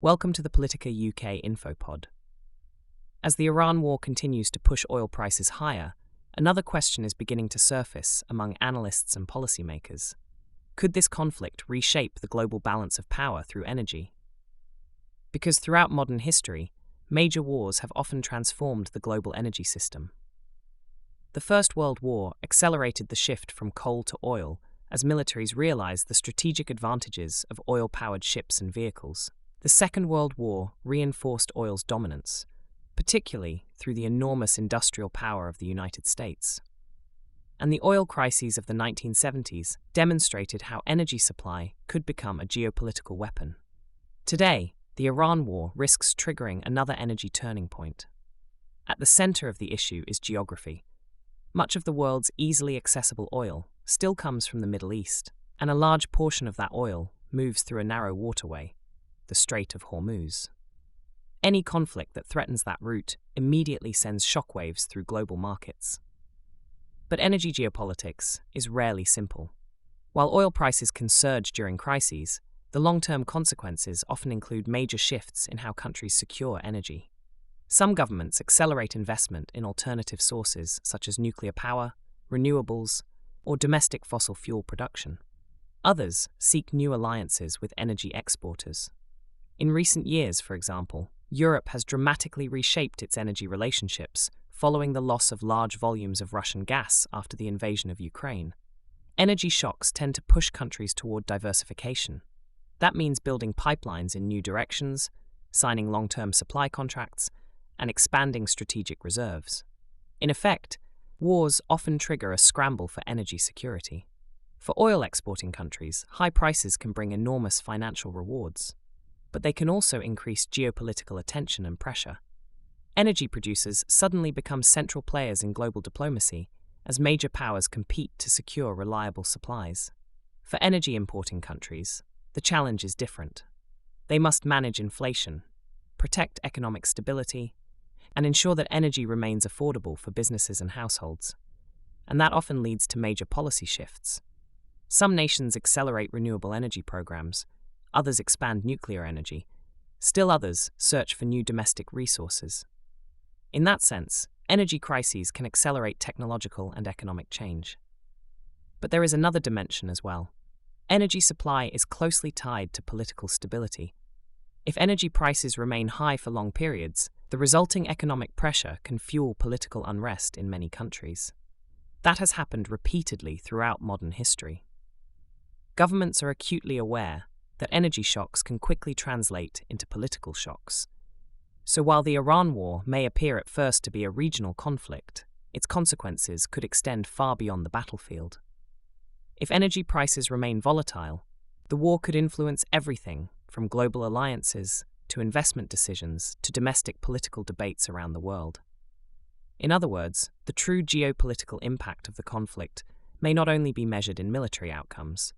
Welcome to the Politica UK Infopod. As the Iran war continues to push oil prices higher, another question is beginning to surface among analysts and policymakers. Could this conflict reshape the global balance of power through energy? Because throughout modern history, major wars have often transformed the global energy system. The First World War accelerated the shift from coal to oil as militaries realized the strategic advantages of oil-powered ships and vehicles. The Second World War reinforced oil's dominance, particularly through the enormous industrial power of the United States. And the oil crises of the 1970s demonstrated how energy supply could become a geopolitical weapon. Today, the Iran war risks triggering another energy turning point. At the center of the issue is geography. Much of the world's easily accessible oil still comes from the Middle East, and a large portion of that oil moves through a narrow waterway, the Strait of Hormuz. Any conflict that threatens that route immediately sends shockwaves through global markets. But energy geopolitics is rarely simple. While oil prices can surge during crises, the long-term consequences often include major shifts in how countries secure energy. Some governments accelerate investment in alternative sources such as nuclear power, renewables, or domestic fossil fuel production. Others seek new alliances with energy exporters. In recent years, for example, Europe has dramatically reshaped its energy relationships following the loss of large volumes of Russian gas after the invasion of Ukraine. Energy shocks tend to push countries toward diversification. That means building pipelines in new directions, signing long-term supply contracts, and expanding strategic reserves. In effect, wars often trigger a scramble for energy security. For oil exporting countries, high prices can bring enormous financial rewards, but they can also increase geopolitical attention and pressure. Energy producers suddenly become central players in global diplomacy as major powers compete to secure reliable supplies. For energy importing countries, the challenge is different. They must manage inflation, protect economic stability, and ensure that energy remains affordable for businesses and households. And that often leads to major policy shifts. Some nations accelerate renewable energy programs, others expand nuclear energy, still others search for new domestic resources. In that sense, energy crises can accelerate technological and economic change. But there is another dimension as well. Energy supply is closely tied to political stability. If energy prices remain high for long periods, the resulting economic pressure can fuel political unrest in many countries. That has happened repeatedly throughout modern history. Governments are acutely aware that energy shocks can quickly translate into political shocks. So while the Iran war may appear at first to be a regional conflict, its consequences could extend far beyond the battlefield. If energy prices remain volatile, the war could influence everything from global alliances to investment decisions to domestic political debates around the world. In other words, the true geopolitical impact of the conflict may not only be measured in military outcomes.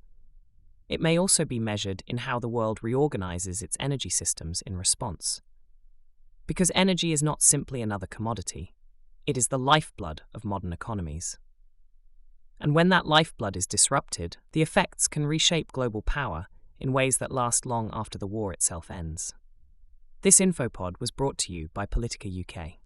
It may also be measured in how the world reorganizes its energy systems in response. Because energy is not simply another commodity, it is the lifeblood of modern economies. And when that lifeblood is disrupted, the effects can reshape global power in ways that last long after the war itself ends. This Infopod was brought to you by Politica UK.